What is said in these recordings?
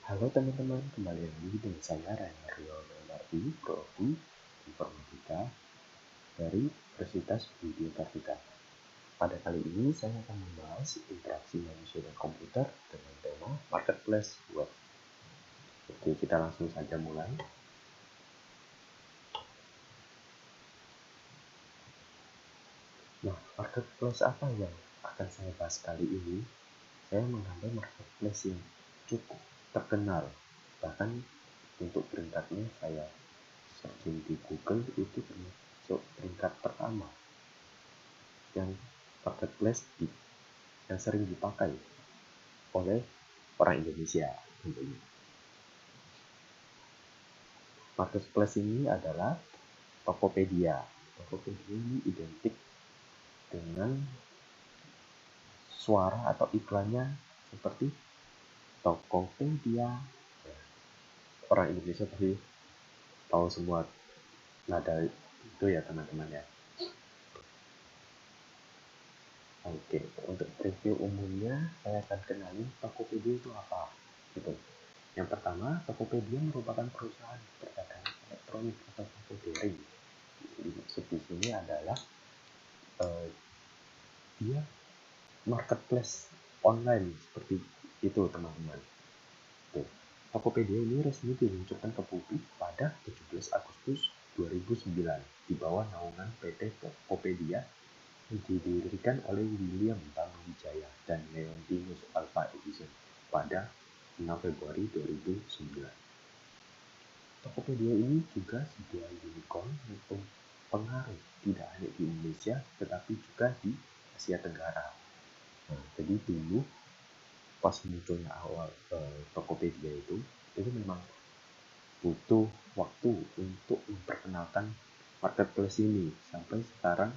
Halo teman-teman, kembali lagi dengan saya Renario Leonardi, Prodi Informatika dari Universitas Widyakartika. Pada kali ini saya akan membahas interaksi manusia dan komputer dengan tema Marketplace Web. Oke, kita langsung saja mulai. Nah, marketplace apa yang akan saya bahas kali ini? Saya mengambil marketplace yang cukup terkenal, bahkan untuk peringkatnya saya searching di Google itu termasuk peringkat pertama yang marketplace yang sering dipakai oleh orang Indonesia tentunya. Marketplace ini adalah Tokopedia. Tokopedia ini identik dengan suara atau iklannya seperti Tokopedia. Orang Indonesia pasti tahu semua nada itu ya teman-teman ya. Oke, untuk review umumnya saya akan kenalin Tokopedia itu apa gitu. Yang pertama, Tokopedia merupakan perusahaan perdagangan elektronik atau toko daring. Maksud di sini adalah dia marketplace online seperti itu teman-teman. Tokopedia ini resmi diluncurkan ke publik pada 17 Agustus 2009 di bawah naungan PT Tokopedia yang didirikan oleh William Tanuwijaya dan Leontinus Alpha Edison pada 6 Februari 2009. Tokopedia ini juga sebuah unicorn yang pengaruh tidak hanya di Indonesia tetapi juga di Asia Tenggara. Nah, jadi dulu pas munculnya awal Tokopedia itu memang butuh waktu untuk memperkenalkan marketplace ini. Sampai sekarang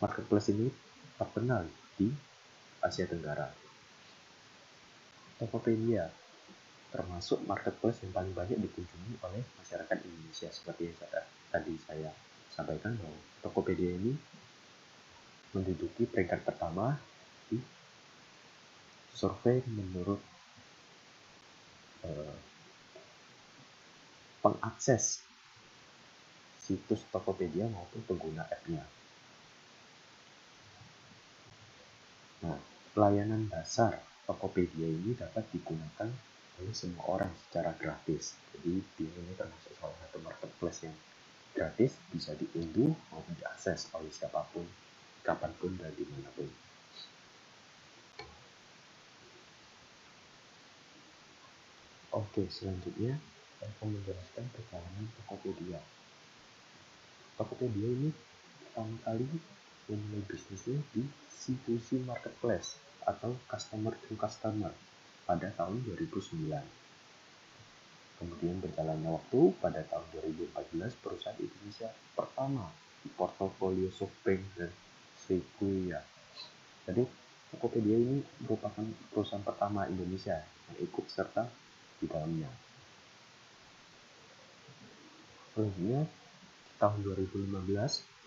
marketplace ini terkenal di Asia Tenggara. Tokopedia termasuk marketplace yang paling banyak dikunjungi oleh masyarakat Indonesia. Seperti yang tadi saya sampaikan bahwa Tokopedia ini menduduki peringkat pertama di survei menurut pengakses situs Tokopedia maupun pengguna app-nya. Nah, layanan dasar Tokopedia ini dapat digunakan oleh semua orang secara gratis. Jadi dia ini termasuk salah satu marketplace yang gratis, bisa diunduh maupun diakses oleh siapapun, kapanpun dan dimanapun. Oke, selanjutnya saya akan menjelaskan perjalanan Tokopedia. Tokopedia ini pertama kali memulai bisnisnya di C2C marketplace atau customer to customer pada tahun 2009. Kemudian berjalannya waktu, pada tahun 2014 perusahaan Indonesia pertama di portofolio SoftBank dan Sequoia. Jadi Tokopedia ini merupakan perusahaan pertama Indonesia yang ikut serta di dalamnya. Selanjutnya tahun 2015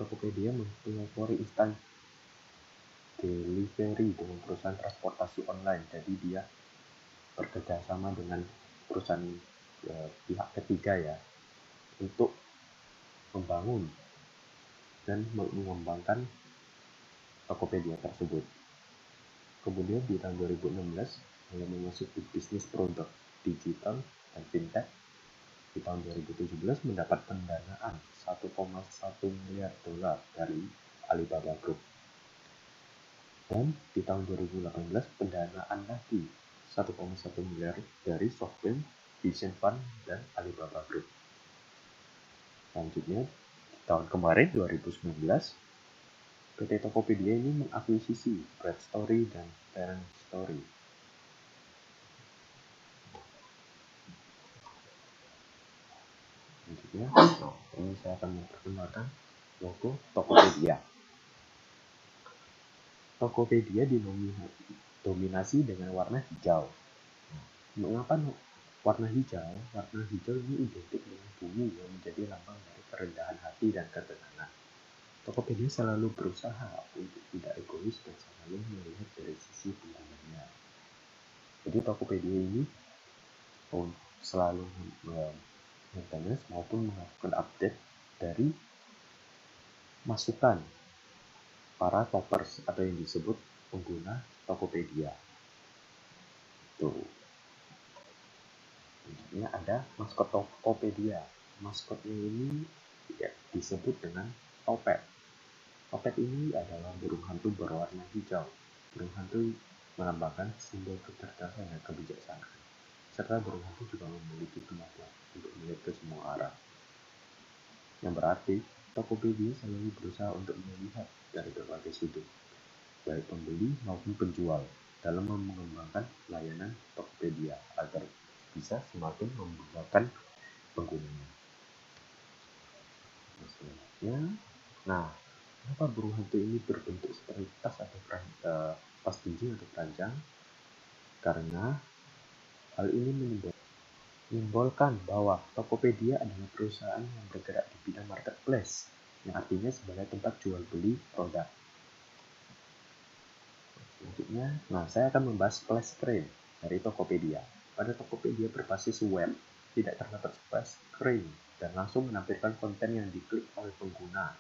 Tokopedia mempelopori instant delivery dengan perusahaan transportasi online. Jadi dia bekerja sama dengan perusahaan pihak ketiga ya untuk membangun dan mengembangkan Tokopedia tersebut. Kemudian di tahun 2016 mulai memasuki bisnis produk digital dan fintech. Di tahun 2017 mendapat pendanaan 1,1 miliar dolar dari Alibaba Group. Dan di tahun 2018 pendanaan lagi 1,1 miliar dari SoftBank, Vision Fund, dan Alibaba Group. Selanjutnya, di tahun kemarin 2019, PT Tokopedia ini mengakuisisi Bread Story dan Parent Story. Selanjutnya, ini saya akan memperkenalkan logo Tokopedia. Tokopedia didominasi dengan warna hijau. Mengapa warna hijau? Warna hijau ini identik dengan bumi yang menjadi lambang dari kerendahan hati dan ketenangan. Tokopedia selalu berusaha untuk tidak egois dan selalu melihat dari sisi penggunanya. Jadi Tokopedia ini selalu maintenance maupun melakukan update dari masukan para toppers atau yang disebut pengguna Tokopedia. Tuh. Ini ada maskot Tokopedia. Maskotnya ini ya, disebut dengan Topet. Topet ini adalah burung hantu berwarna hijau. Burung hantu melambangkan simbol kecerdasan dan kebijaksanaan. Serta burung hantu juga memiliki kemampuan untuk melihat ke semua arah. Yang berarti, Tokopedia selalu berusaha untuk melihat dari berbagai sudut, baik pembeli maupun penjual, dalam mengembangkan layanan Tokopedia agar bisa semakin memudahkan penggunanya. Nah, kenapa burung hantu ini berbentuk seperti tas atau tas jinjing atau keranjang? Karena hal ini menyimbolkan bahwa Tokopedia adalah perusahaan yang bergerak di bidang marketplace, yang artinya sebagai tempat jual beli produk. Selanjutnya, saya akan membahas splash screen dari Tokopedia. Pada Tokopedia berbasis web, tidak terdapat splash screen dan langsung menampilkan konten yang diklik oleh pengguna.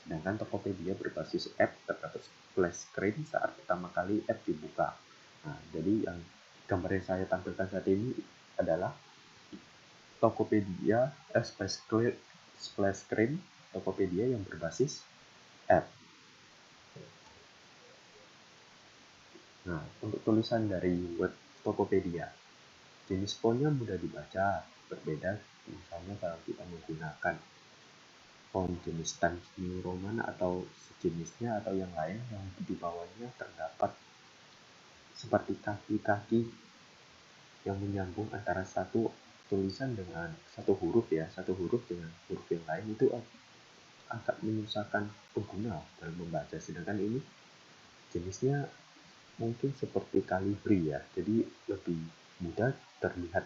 Sedangkan Tokopedia berbasis app terdapat splash screen saat pertama kali app dibuka. Nah, jadi yang gambar yang saya tampilkan saat ini adalah Tokopedia splash screen Tokopedia yang berbasis app. Nah, untuk tulisan dari web Tokopedia, jenis fontnya mudah dibaca, berbeda misalnya kalau kita menggunakan font jenis Times New Roman atau sejenisnya atau yang lain yang di bawahnya terdapat seperti kaki-kaki yang menyambung antara satu tulisan dengan satu huruf dengan huruf yang lain, itu agak menyusahkan pengguna dalam membaca. Sedangkan ini jenisnya mungkin seperti kalibri ya, jadi lebih mudah terlihat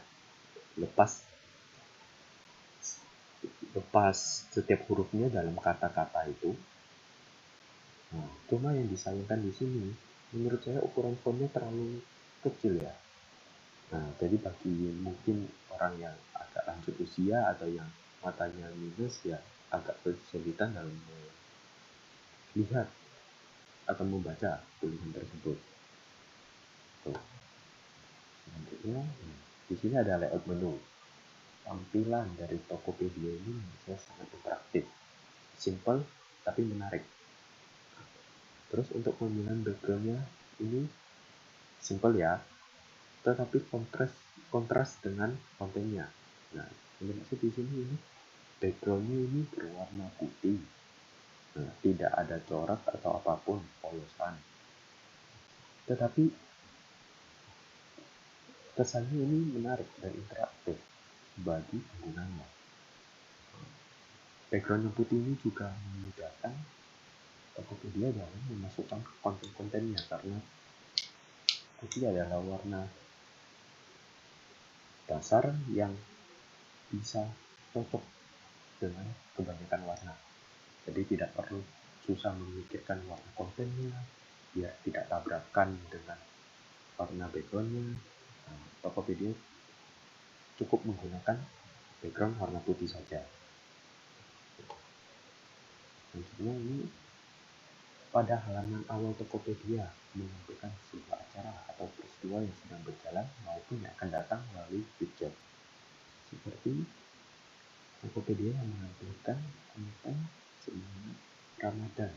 lepas setiap hurufnya dalam kata-kata itu. Nah, cuma yang disayangkan di sini, menurut saya ukuran fontnya terlalu kecil ya. Nah, jadi bagi mungkin orang yang agak lanjut usia atau yang matanya minus ya, agak kesulitan dalam melihat atau membaca tulisan tersebut. Tuh. Selanjutnya, di sini ada layout menu. Tampilan dari Tokopedia ini menurut saya sangat interaktif, simple tapi menarik. Terus untuk pemilihan backgroundnya ini simple ya, tetapi kontras dengan kontennya. Nah, yang maksud di sini ini backgroundnya ini berwarna putih. Nah, tidak ada corak atau apapun polosan. Tetapi kesannya ini menarik dan interaktif bagi penggunanya. Background yang putih ini juga memudahkan Tokopedia dalam memasukkan konten-kontennya karena putih adalah warna dasar yang bisa cocok dengan kebanyakan warna. Jadi tidak perlu susah memikirkan warna kontennya biar tidak tabrakan dengan warna backgroundnya. Nah, Tokopedia cukup menggunakan background warna putih saja. Selanjutnya ini pada halaman awal Tokopedia menampilkan sebuah acara atau peristiwa yang sedang berjalan maupun yang akan datang melalui widget. Seperti Tokopedia yang menampilkan konten semangat Ramadan.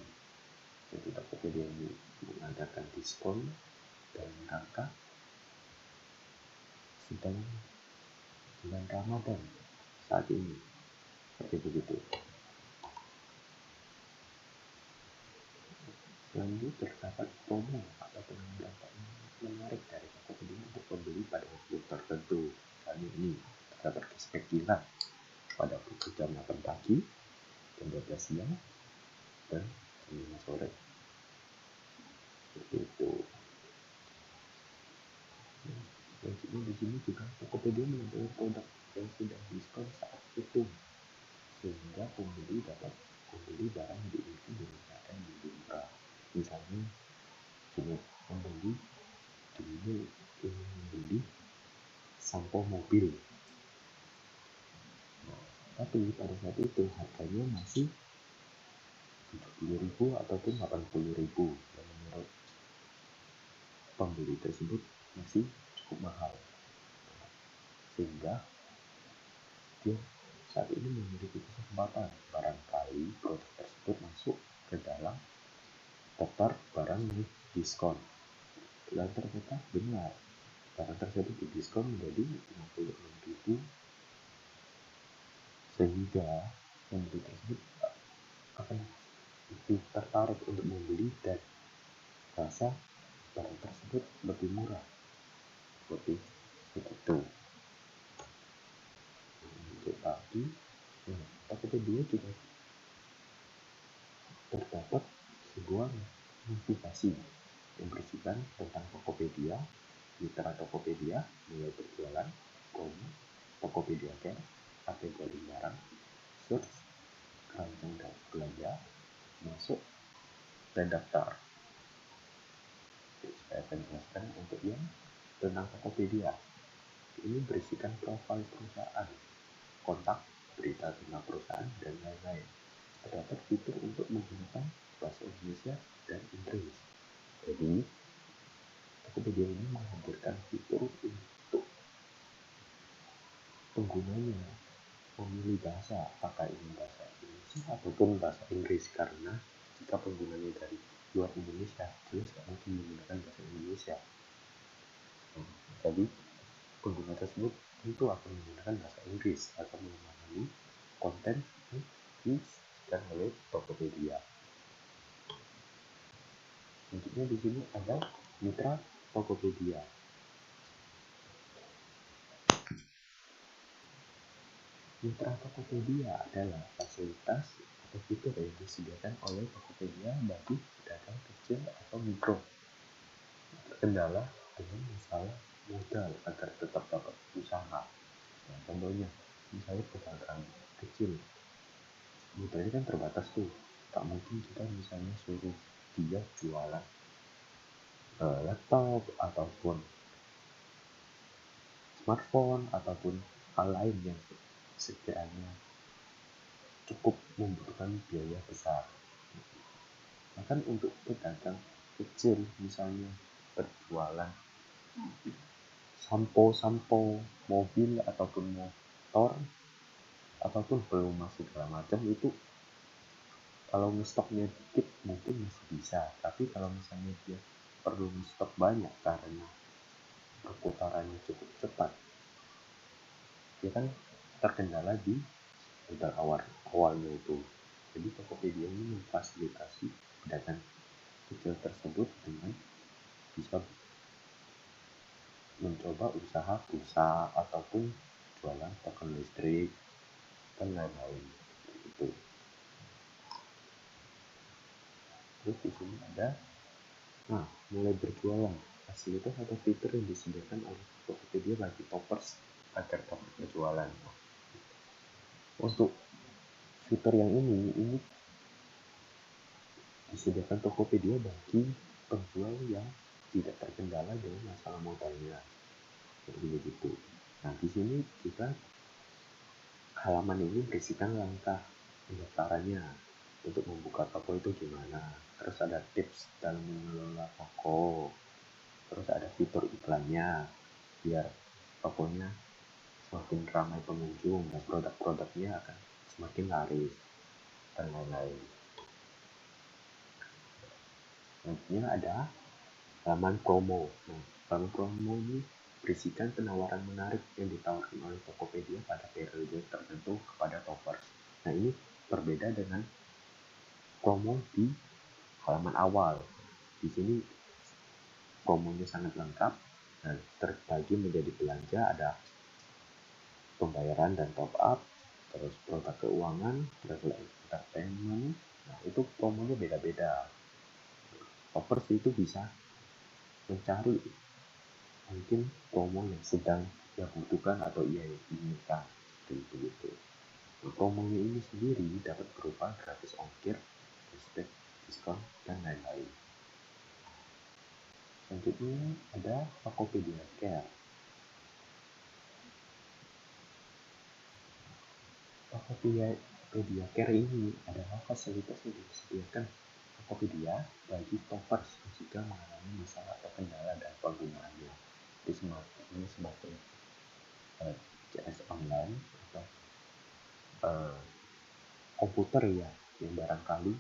Jadi Tokopedia ini mengadakan diskon dalam rangka sedang bulan Ramadan saat ini. Seperti begitu. Selanjutnya terdapat promo atau penawaran menarik dari Tokopedia untuk pembeli pada waktu tertentu. Misalnya ini terdapat cashback kilat pada pukul jam 8 pagi, jam 12 siang, dan jam 5 sore. Seperti itu. Selanjutnya di sini juga Tokopedia menampilkan produk yang sudah diskon saat itu, sehingga pembeli dapat membeli barang yang diinginkan dengan harga yang lebih murah. Misalnya, jika pembeli dulu ingin membeli sampo mobil. Nah, tapi pada saat itu harganya masih 70.000 ataupun 80.000, yang menurut pembeli tersebut masih cukup mahal, sehingga dia saat ini memiliki kesempatan barangkali produk tersebut masuk ke dalam daftar barang diskon. Dan ternyata benar, barang tersebut didiskon menjadi 56.000, sehingga pembeli tersebut akan lebih tertarik untuk membeli dan rasa barang tersebut lebih murah, seperti itu. Untuk tadi, Tokopedia juga terdapat sebuah motivasi yang berisikan tentang Tokopedia, mitra Tokopedia mulai berjualan, promo, Tokopedia Care, kategori barang, search, keranjang dan belanja, masuk, dan daftar. Saya akan jelaskan untuk yang tentang Tokopedia. Ini berisikan profil perusahaan, kontak, berita tentang perusahaan, dan lain-lain. Terdapat fitur untuk menggunakan bahasa Indonesia dan Inggris. Jadi, Tokopedia ini menghadirkan fitur untuk penggunanya memilih bahasa, apakah ini bahasa Indonesia ataupun bahasa Inggris, karena jika penggunanya dari luar Indonesia, jelas tidak mungkin menggunakan bahasa Indonesia. Jadi, pengguna tersebut tentu akan menggunakan bahasa Inggris atau memahami konten yang disediakan oleh Tokopedia. Selanjutnya di sini ada mitra Tokopedia. Mitra Tokopedia adalah fasilitas atau fitur yang disediakan oleh Tokopedia bagi pedagang kecil atau mikro terkendala dengan masalah modal agar tetap dapat usaha. Nah, contohnya, misalnya pedagang kecil, modalnya kan terbatas tuh, tak mungkin kita misalnya suruh dia jualan laptop ataupun smartphone ataupun hal lain yang sekiranya cukup membutuhkan biaya besar. Bahkan untuk pedagang kecil misalnya berjualan sampo mobil ataupun motor ataupun pelumas segala macam, itu kalau stoknya dikit mungkin masih bisa, tapi kalau misalnya dia perlu stok banyak karena perputarannya cukup cepat, dia kan terkendala di modal awalnya itu. Jadi Tokopedia ini memfasilitasi pedagang kecil tersebut dengan bisa mencoba usaha pulsa ataupun jualan token listrik dan lain-lain itu. Terus di sini ada mulai berjualan, fasilitas atau fitur yang disediakan oleh Tokopedia bagi toppers agar dapat berjualan. Untuk fitur yang ini disediakan Tokopedia bagi penjual yang tidak terkendala dengan masalah modalnya, seperti begitu. Nah, di sini juga halaman ini berisikan langkah pendaftarannya untuk membuka toko itu gimana. Terus ada tips dalam mengelola toko. Terus ada fitur iklannya biar tokonya semakin ramai pengunjung dan produk-produknya akan semakin laris dan lain-lain. Selanjutnya ada halaman promo. Nah, halaman promo ini berisikan penawaran menarik yang ditawarkan oleh Tokopedia pada periode tertentu kepada toppers. Nah, ini berbeda dengan promo di halaman awal. Di sini promonya sangat lengkap dan terbagi menjadi belanja, ada pembayaran dan top up, terus produk keuangan, travel entertainment. Nah, itu promonya beda-beda. Toppers itu bisa mencari mungkin promo yang sedang ia butuhkan atau ia inginkan, begitu. Nah, promonya ini sendiri dapat berupa gratis ongkir, cashback, diskon, dan lain-lain. Selanjutnya ada Tokopedia Care. Tokopedia Care ini adalah fasilitas yang disediakan Tokopedia bagi toppers jika mengalami masalah atau kendala dalam penggunaannya. Ini sebagai CS online atau komputer ya, yang barangkali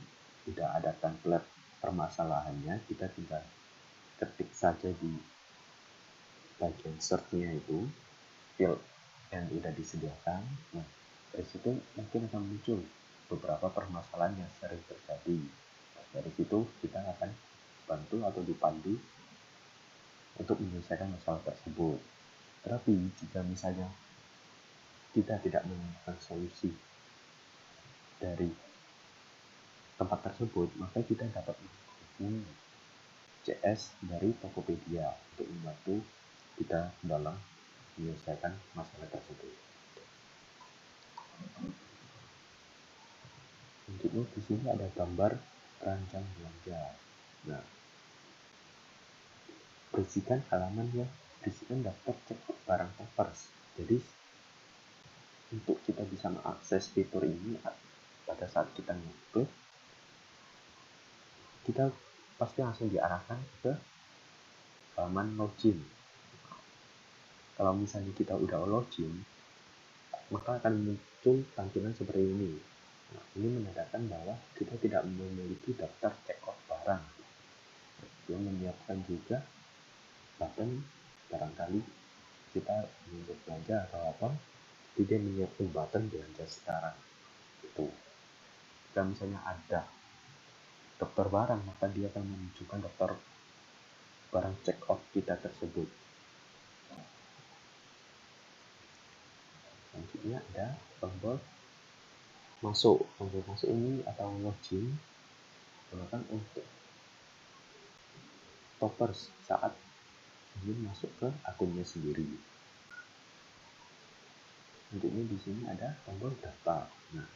tidak ada template permasalahannya, kita tinggal ketik saja di bagian search-nya itu field yang sudah disediakan. Nah, dari situ mungkin akan muncul beberapa permasalahan yang sering terjadi. Dari situ kita akan bantu atau dipandu untuk menyelesaikan masalah tersebut. Tetapi jika misalnya kita tidak menemukan solusi dari tempat tersebut, maka kita dapat menghubungi CS dari Tokopedia untuk membantu kita dalam menyelesaikan masalah tersebut. Selanjutnya di sini ada gambar keranjang belanja. Nah, berisikan daftar cek barang toppers. Jadi untuk kita bisa mengakses fitur ini pada saat kita ngeklik, kita pasti langsung diarahkan ke halaman login. Kalau misalnya kita udah login, maka akan muncul tampilan seperti ini. Nah, ini menandakan bahwa kita tidak memiliki daftar check-out barang. Dia menyiapkan juga button barangkali kita ingin belanja atau apa, dia menyiapkan button belanja sekarang. Itu. Jika misalnya ada daftar barang, maka dia akan menunjukkan daftar barang check-out kita tersebut. Selanjutnya ada tombol masuk. Tombol masuk ini atau login digunakan untuk toppers saat ingin masuk ke akunnya sendiri. Selanjutnya di sini ada tombol daftar. Nah,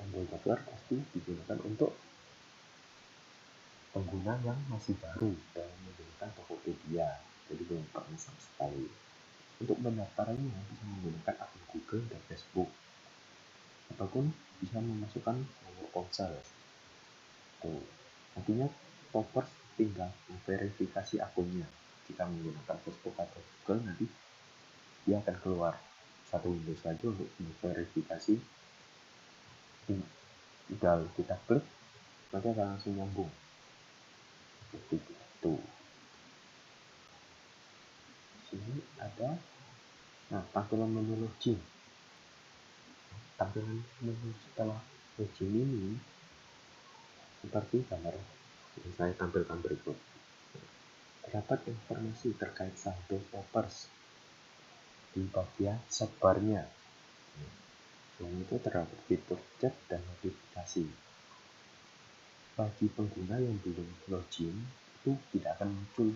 tombol daftar pasti digunakan untuk pengguna yang masih baru dalam menggunakan Tokopedia, jadi belum pernah sama sekali. Untuk mendaftarnya bisa menggunakan akun Google dan Facebook, ataupun bisa memasukkan nomor ponsel. Tuh, nantinya toppers tinggal memverifikasi akunnya. Jika menggunakan Facebook atau Google, nanti dia akan keluar satu window saja untuk memverifikasi. Tinggal kita klik, nanti akan langsung nyambung. Seperti itu. Sini ada tampilan menu login. Tampilan menu setelah login ini seperti gambar yang saya tampilkan berikut. Terdapat informasi terkait saldo toppers di bagian sidebar-nya. Selain itu terdapat fitur chat dan notifikasi. Bagi pengguna yang belum login, itu tidak akan muncul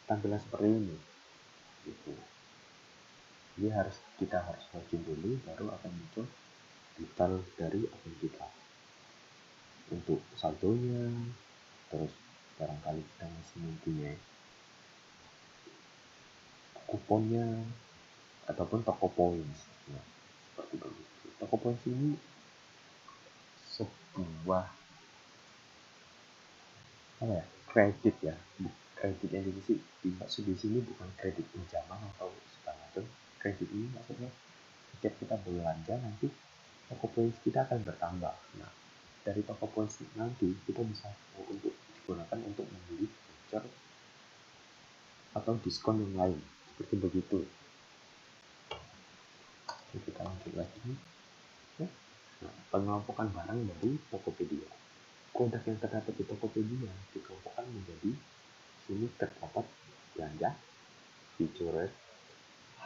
tampilan seperti ini. Gitu. Jadi kita harus login dulu, baru akan muncul detail dari akun kita. Untuk saldonya, terus barangkali kita masih mempunyai kuponnya, ataupun toko points. Nah, seperti begitu. Toko points ini sebuah kredit ya. Kredit yang dimaksud di sini bukan kredit pinjaman atau segala macam. Kredit ini maksudnya setiap kita belanja nanti toko points kita akan bertambah. Nah, dari toko points nanti kita bisa untuk digunakan untuk membeli voucher atau diskon yang lain, seperti begitu. Jadi kita lanjut lagi. Nah, pengelompokan barang dari Tokopedia. Produk yang terdapat di Tokopedia dikelompokkan menjadi sini terdapat belanja, feature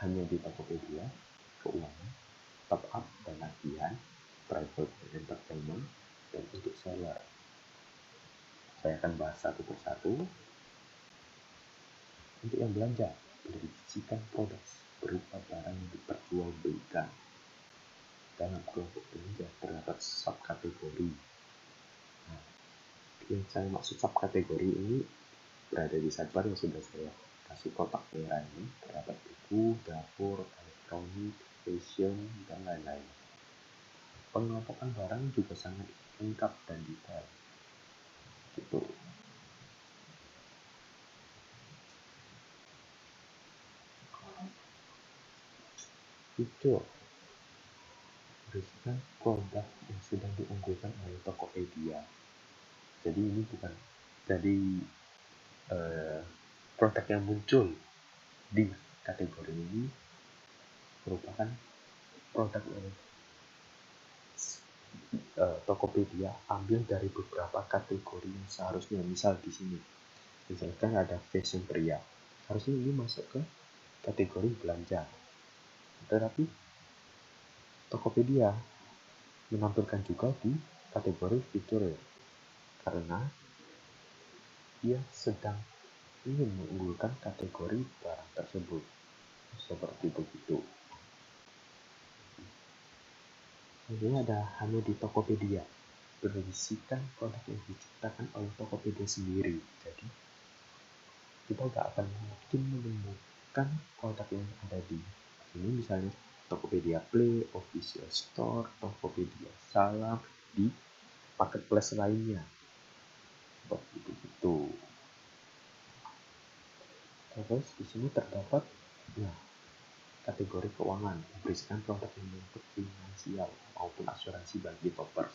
hanya di Tokopedia, keuangan, top up dan tagihan, private entertainment, dan untuk seller. Saya akan bahas satu persatu. Untuk yang belanja, berisikan produk berupa barang yang diperjualbelikan. Dalam kelompok belanja terdapat subkategori. Nah, yang saya maksud subkategori ini berada di sidebar yang sudah saya kasih kotak merah ini. Terdapat buku, dapur, elektronik, fashion, dan lain-lain. Pengelompokan barang juga sangat lengkap dan detail. Gitu. Itu berisikan produk yang sedang diunggulkan oleh Tokopedia. Jadi ini bukan produk yang muncul di kategori ini merupakan produk yang Tokopedia ambil dari beberapa kategori yang seharusnya. Misal di sini, misalkan ada fashion pria, harusnya ini masuk ke kategori belanja. Tetapi Tokopedia menampilkan juga di kategori fitur karena dia sedang ingin mengunggulkan kategori barang tersebut. Seperti begitu. Ini ada hanya di Tokopedia, berisikan produk yang diciptakan oleh Tokopedia sendiri. Jadi kita nggak akan mungkin menemukan produk yang ada di ini, misalnya Tokopedia Play, Official Store, Tokopedia Salam di marketplace lainnya. Seperti itu. Terus di sini terdapat kategori keuangan, berisikan produk yang menyangkut finansial maupun asuransi bagi toppers.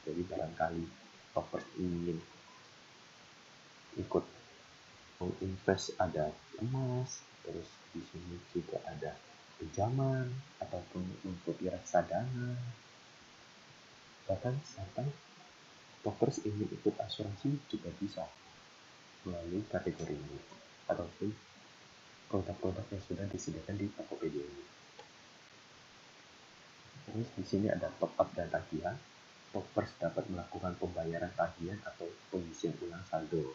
Jadi barangkali toppers ingin ikut menginvest, ada emas, terus di sini juga ada pinjaman ataupun untuk reksadana, bahkan sampai toppers ingin ikut asuransi juga bisa melalui kategori ini ataupun produk-produk yang sudah disediakan di Tokopedia ini. Terus di sini ada top up dan tagihan. Toppers dapat melakukan pembayaran tagihan atau pengisian ulang saldo.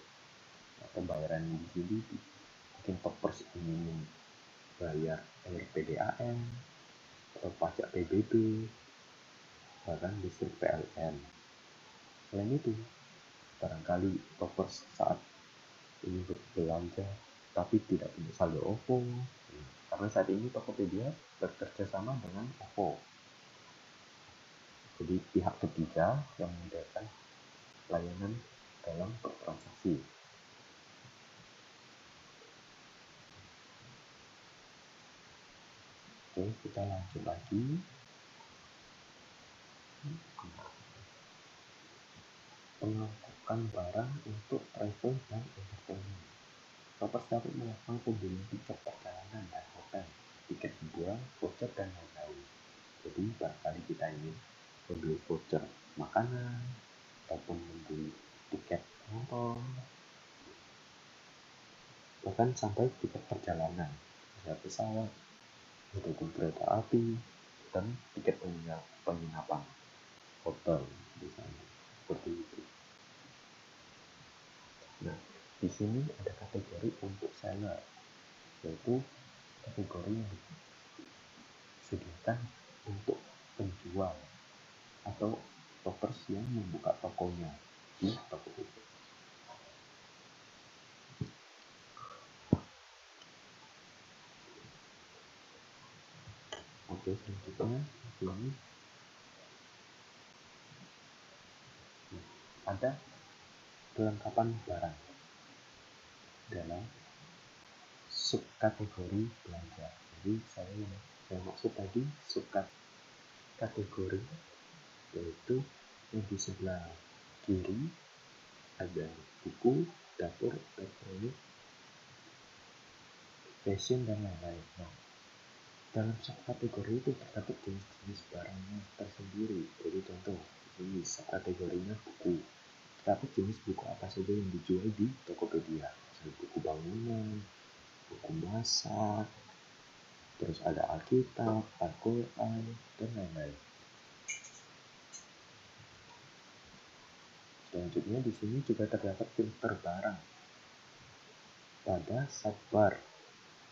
Nah, pembayaran di sini mungkin toppers ingin bayar RPDAM atau pajak PBB, bahkan listrik PLN. Selain itu, barangkali toppers saat ingin berbelanja tapi tidak punya saldo OVO, karena saat ini Tokopedia bekerja sama dengan OVO. Jadi pihak ketiga yang menyediakan layanan dalam bertransaksi. Oke, kita lanjut lagi. Pengelompokan barang untuk travel dan entertainment. Toppers dapat melakukan pembelian tiket perjalanan dan hotel, tiket hiburan, voucher, dan lain-lain. Jadi barangkali kita ingin membeli voucher makanan ataupun membeli tiket nonton, bahkan sampai tiket perjalanan, pesawat ataupun kereta api, dan tiket penginapan hotel misalnya, seperti itu. Nah, di sini ada kategori untuk seller, yaitu kategori yang disediakan untuk penjual atau toppers yang membuka tokonya di Tokopedia. Oke, selanjutnya ini ada kelengkapan barang dalam subkategori belanja. Jadi saya maksud tadi subkategori, yaitu yang di sebelah kiri ada buku, dapur, elektronik, fashion, dan lain-lain. Nah, dalam subkategori itu terdapat jenis-jenis barangnya tersendiri. Jadi contoh, ini subkategorinya buku. Terdapat jenis buku apa saja yang dijual di Tokopedia. Misalnya buku bangunan, buku masak, terus ada Alkitab, Al-Quran, dan lain-lain. Selanjutnya di sini juga terdapat filter barang. Pada sidebar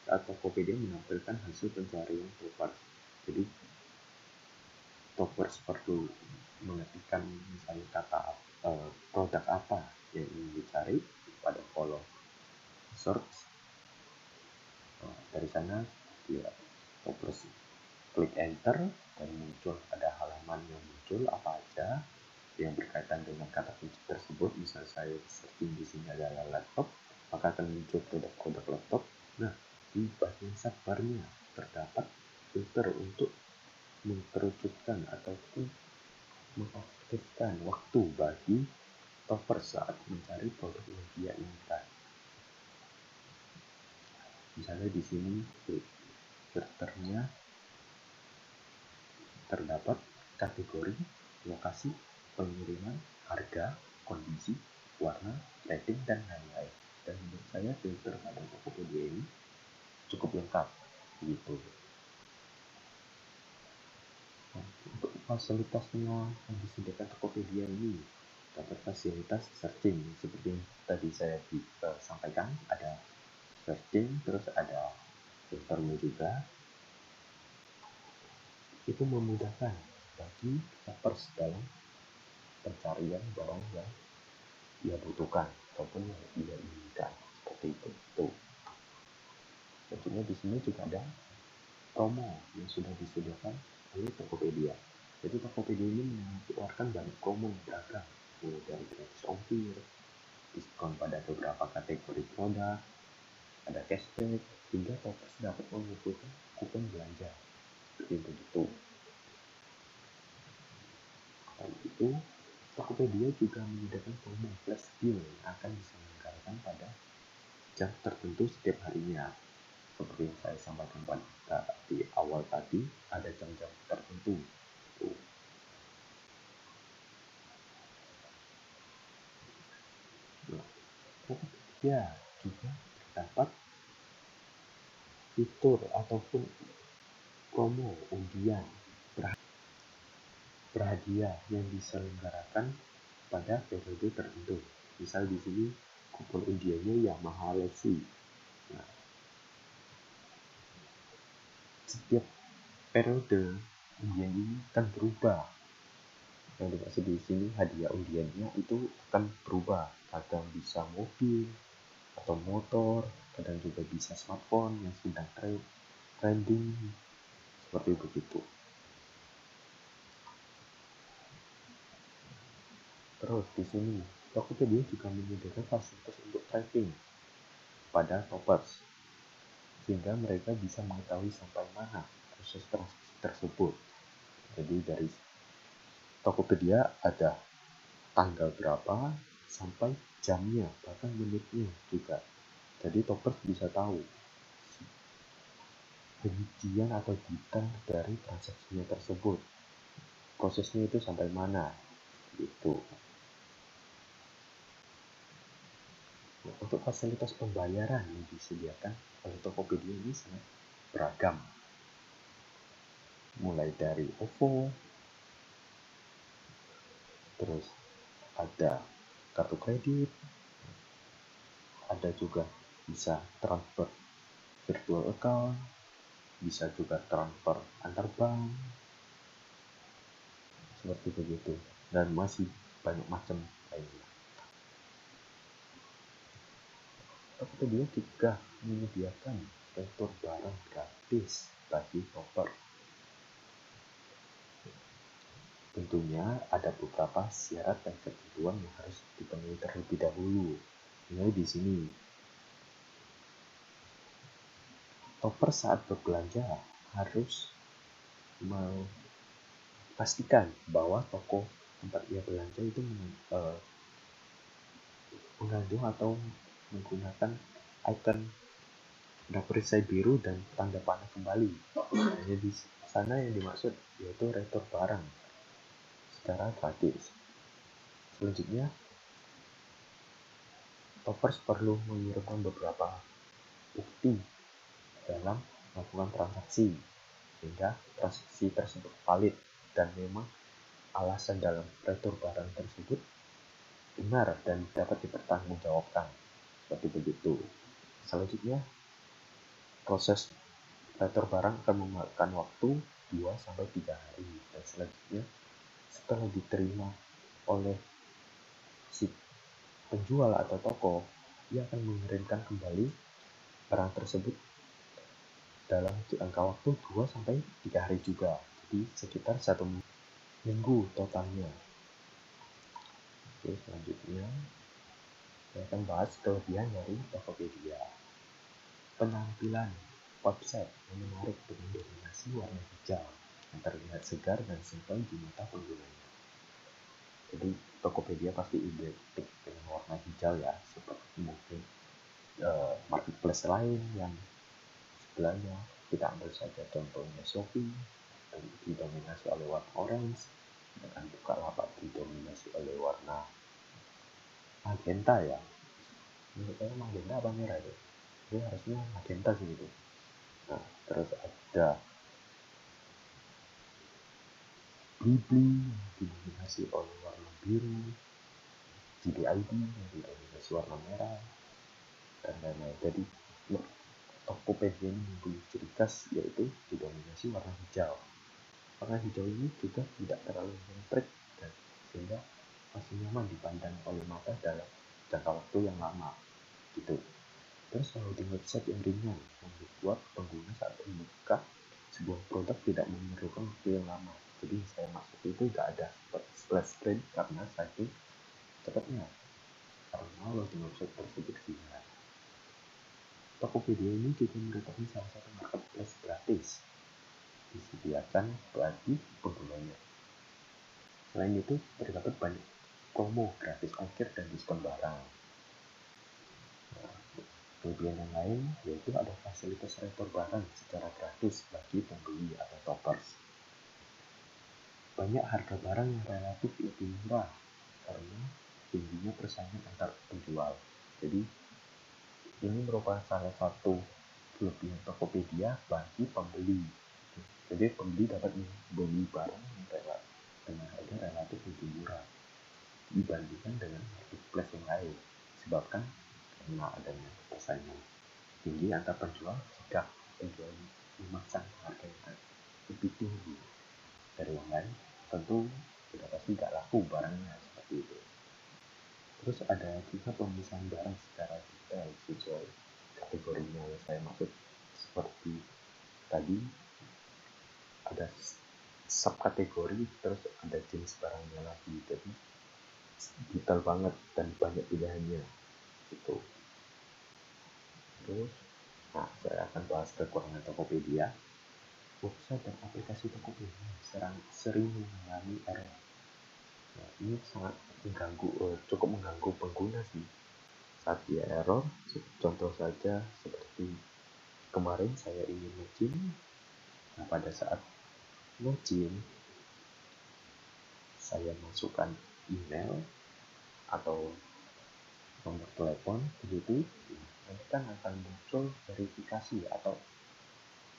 saat Tokopedia menampilkan hasil pencarian toppers. Jadi toppers perlu mengetikkan misalnya kata produk apa yang ingin dicari pada kolom search. Dari sana dia toppers klik enter dan muncul ada halaman yang muncul apa aja yang berkaitan dengan kata kunci tersebut. Misal saya searching di sini adalah laptop, maka akan muncul produk-produk laptop. Nah, di bagian sidebarnya terdapat filter untuk mengkerucutkan ataupun mengaktifkan waktu bagi topper saat mencari produk yang dia inginkan. Misalnya di sini filternya terdapat kategori, lokasi, pengiriman, harga, kondisi, warna, rating, dan lain-lain. Dan menurut saya filter pada Tokopedia ini cukup lengkap gitu. Untuk fasilitasnya yang disediakan Tokopedia ini dapat fasilitas searching seperti yang tadi saya sampaikan, ada searching, terus ada filternya juga. Itu memudahkan bagi shoppers dalam pencarian barang yang dia butuhkan ataupun yang dia inginkan, seperti itu. Tentunya di sini juga ada promo yang sudah disediakan oleh Tokopedia. Jadi Tokopedia ini menawarkan banyak promo yang beragam, mulai dari gratis ongkir, diskon pada beberapa kategori produk, ada cashback, hingga shoppers dapat mengumpulkan kupon belanja. Seperti itu. Selain itu, Tokopedia juga menyediakan promo flash deal yang akan diselenggarakan pada jam tertentu setiap harinya. Seperti yang saya sampaikan pada di awal tadi, ada jam-jam tertentu. Tokopedia juga terdapat fitur ataupun promo undian berhadiah yang diselenggarakan pada periode tertentu. Misal di sini kupon undiannya Yamaha Lexi. Nah, setiap periode undian ini akan berubah. Yang dimaksud di sini hadiah undiannya itu akan berubah. Kadang bisa mobil atau motor, kadang juga bisa smartphone yang sedang trending, seperti begitu. Terus di sini Tokopedia juga menyediakan fasilitas untuk tracking pada shoppers, sehingga mereka bisa mengetahui sampai mana proses transaksi tersebut. Jadi dari Tokopedia ada tanggal berapa sampai jamnya, bahkan menitnya juga. Jadi shoppers bisa tahu rincian atau detail dari transaksinya tersebut, prosesnya itu sampai mana gitu. Untuk fasilitas pembayaran yang disediakan oleh Tokopedia ini sangat beragam, mulai dari OVO, terus ada kartu kredit, ada juga bisa transfer virtual account, bisa juga transfer antar bank, seperti begitu, dan masih banyak macam lainnya. Tokopedia juga menyediakan retur barang gratis bagi shopper. Tentunya ada beberapa syarat dan ketentuan yang harus dipenuhi terlebih dahulu. Mulai di sini, shopper saat berbelanja harus memastikan bahwa toko tempat ia belanja itu mengandung atau menggunakan icon perisai biru dan tanda panah kembali. Hanya di sana yang dimaksud yaitu retur barang secara gratis. Selanjutnya, shoppers perlu mengirimkan beberapa bukti dalam melakukan transaksi sehingga transaksi tersebut valid dan memang alasan dalam retur barang tersebut benar dan dapat dipertanggungjawabkan, seperti begitu. Selanjutnya, proses retur barang akan memakan waktu 2-3 hari, dan selanjutnya setelah diterima oleh si penjual atau toko, ia akan mengirimkan kembali barang tersebut dalam jangka waktu 2 sampai 3 hari juga. Jadi sekitar 1 minggu totalnya. Oke, selanjutnya saya akan bahas kelebihan dari Tokopedia. Penampilan website yang menarik dengan dominasi warna hijau yang terlihat segar dan simpel di mata penggunanya. Jadi Tokopedia pasti identik dengan warna hijau ya, seperti mungkin marketplace lain yang sebelahnya. Kita ambil saja contohnya Shopee, didominasi oleh warna orange, dengan Bukalapak didominasi oleh warna magenta ya. Menurut saya magenta apa merah itu? Jadi harusnya magenta sih itu. Nah, terus ada Blibli yang didominasi oleh warna biru, JDID yang didominasi warna merah, dan lain-lain. Jadi Tokopedia ini mempunyai ciri khas yaitu didominasi warna hijau. Warna hijau ini juga tidak terlalu nyentrik dan sehingga masih nyaman dipandang oleh mata dalam jangka waktu yang lama gitu. Terus loading website yang ringan membuat pengguna saat membuka sebuah produk tidak memerlukan waktu yang lama. Jadi saya maksud itu tidak ada splash screen karena saking cepatnya, karena loading website tersebut ringan. Tokopedia ini juga merupakan salah satu marketplace gratis disediakan bagi penggunanya. Selain itu, terdapat banyak promo gratis ongkir dan diskon barang. Kelebihan yang lain yaitu ada fasilitas retur barang secara gratis bagi pembeli atau toppers. Banyak harga barang yang relatif lebih murah karena tingginya persaingan antar penjual. Jadi ini merupakan salah satu kelebihan Tokopedia bagi pembeli. Jadi pembeli dapat membeli barang yang dengan harga relatif lebih murah dibandingkan dengan marketplace yang lain, disebabkan karena adanya persaingan tinggi antar penjual. Jika penjual memasang harga yang lebih tinggi dari yang lain, tentu sudah pasti nggak laku barangnya seperti itu. Terus ada juga pemisahan barang secara detail sesuai kategorinya yang saya maksud, seperti tadi ada subkategori, terus ada jenis barangnya lagi, jadi detail banget dan banyak pilihannya gitu. Terus saya akan bahas kekurangan Tokopedia. Website dan aplikasi Tokopedia sering mengalami error. Nah, ini sangat cukup mengganggu pengguna sih saat dia error. Contoh saja seperti kemarin saya ingin login. Nah, pada saat login saya masukkan email atau nomor telepon begitu, nanti kan akan muncul verifikasi atau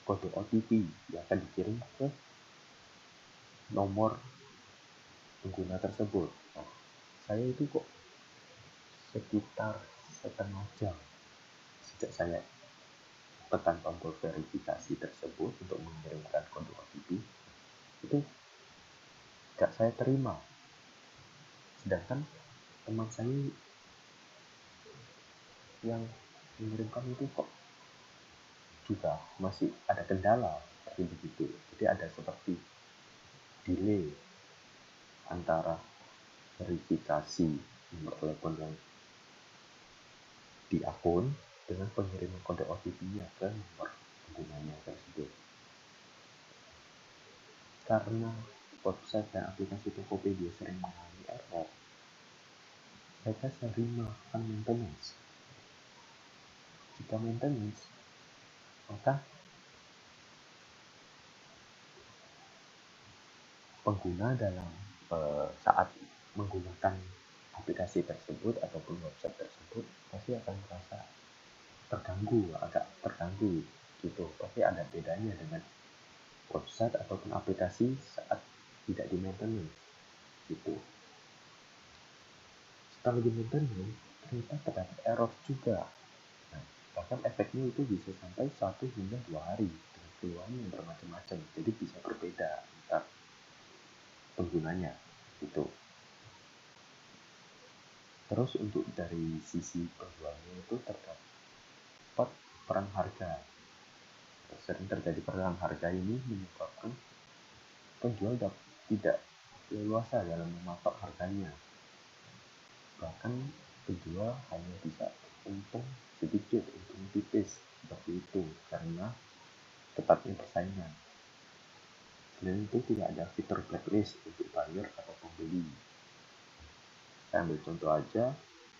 kode OTP yang akan dikirim ke nomor pengguna tersebut. Nah, saya itu kok sekitar setengah jam sejak saya tekan tombol verifikasi tersebut untuk mengirimkan kode OTP itu gak saya terima, sedangkan teman saya yang mengirimkan itu kok juga masih ada kendala seperti begitu. Jadi ada seperti delay antara verifikasi nomor telepon yang di akun dengan pengiriman kode OTP-nya ke nomor penggunanya tersebut. Karena website dan aplikasi Tokopedia sering mengalami error, mereka sering melakukan maintenance. Jika maintenance, maka pengguna dalam saat menggunakan aplikasi tersebut ataupun website tersebut pasti akan merasa agak terganggu gitu. Pasti ada bedanya dengan website ataupun aplikasi saat tidak di maintenance gitu. Setelah di maintenance ternyata terdapat error juga. Nah, bahkan efeknya itu bisa sampai 1 hingga 2 hari dengan keluhan yang bermacam-macam. Jadi bisa berbeda antar penggunanya gitu. Terus untuk dari sisi penjualnya itu terdapat perang harga. sering terjadi perang harga ini menyebabkan penjual tidak leluasa dalam mematok harganya. Bahkan penjual hanya bisa untung sedikit, untung tipis seperti itu karena ketatnya persaingan. Selain itu tidak ada fitur blacklist untuk buyer atau pembeli. Saya ambil contoh aja,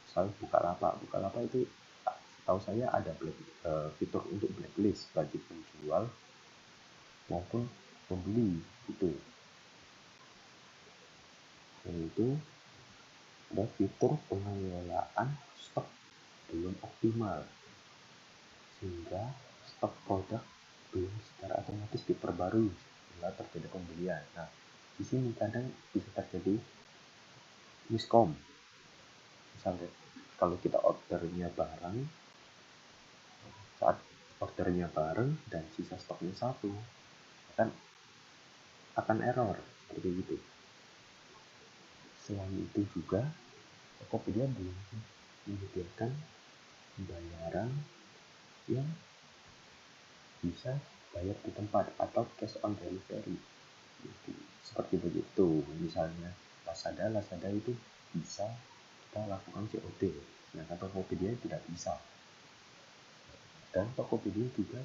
misalnya Bukalapak. Bukalapak itu setahu saya ada fitur untuk blacklist bagi penjual maupun pembeli itu. Yaitu ada fitur pengelolaan stok belum optimal sehingga stok produk belum secara otomatis diperbarui setelah terjadi pembelian. Nah, di sini kadang bisa terjadi miskom. Misalnya kalau kita ordernya bareng, saat ordernya bareng dan sisa stoknya satu, akan error seperti itu. Selain itu juga Tokopedia belum menyediakan pembayaran yang bisa bayar di tempat atau cash on delivery. Seperti begitu, misalnya Lazada itu bisa kita lakukan COD, sedangkan Tokopedia tidak bisa. Dan Tokopedia juga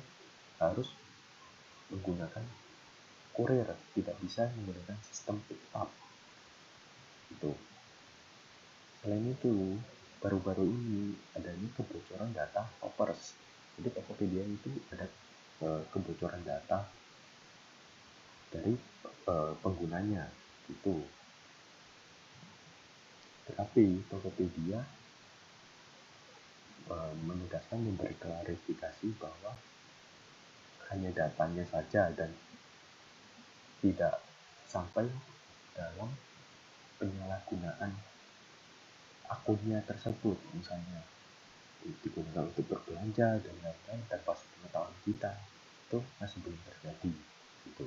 harus menggunakan kurir, tidak bisa menggunakan sistem pick up. Itu. Selain itu, baru-baru ini adanya kebocoran data shoppers. Jadi Tokopedia itu ada kebocoran data dari penggunanya gitu. Tetapi Tokopedia menegaskan memberi klarifikasi bahwa hanya datanya saja dan tidak sampai dalam penyalahgunaan akunnya tersebut, misalnya digunakan untuk berbelanja dan lain-lain tanpa sepengetahuan kita, itu masih belum terjadi gitu.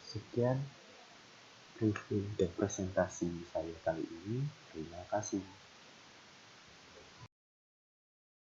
Sekian review dan presentasi saya kali ini. Terima kasih.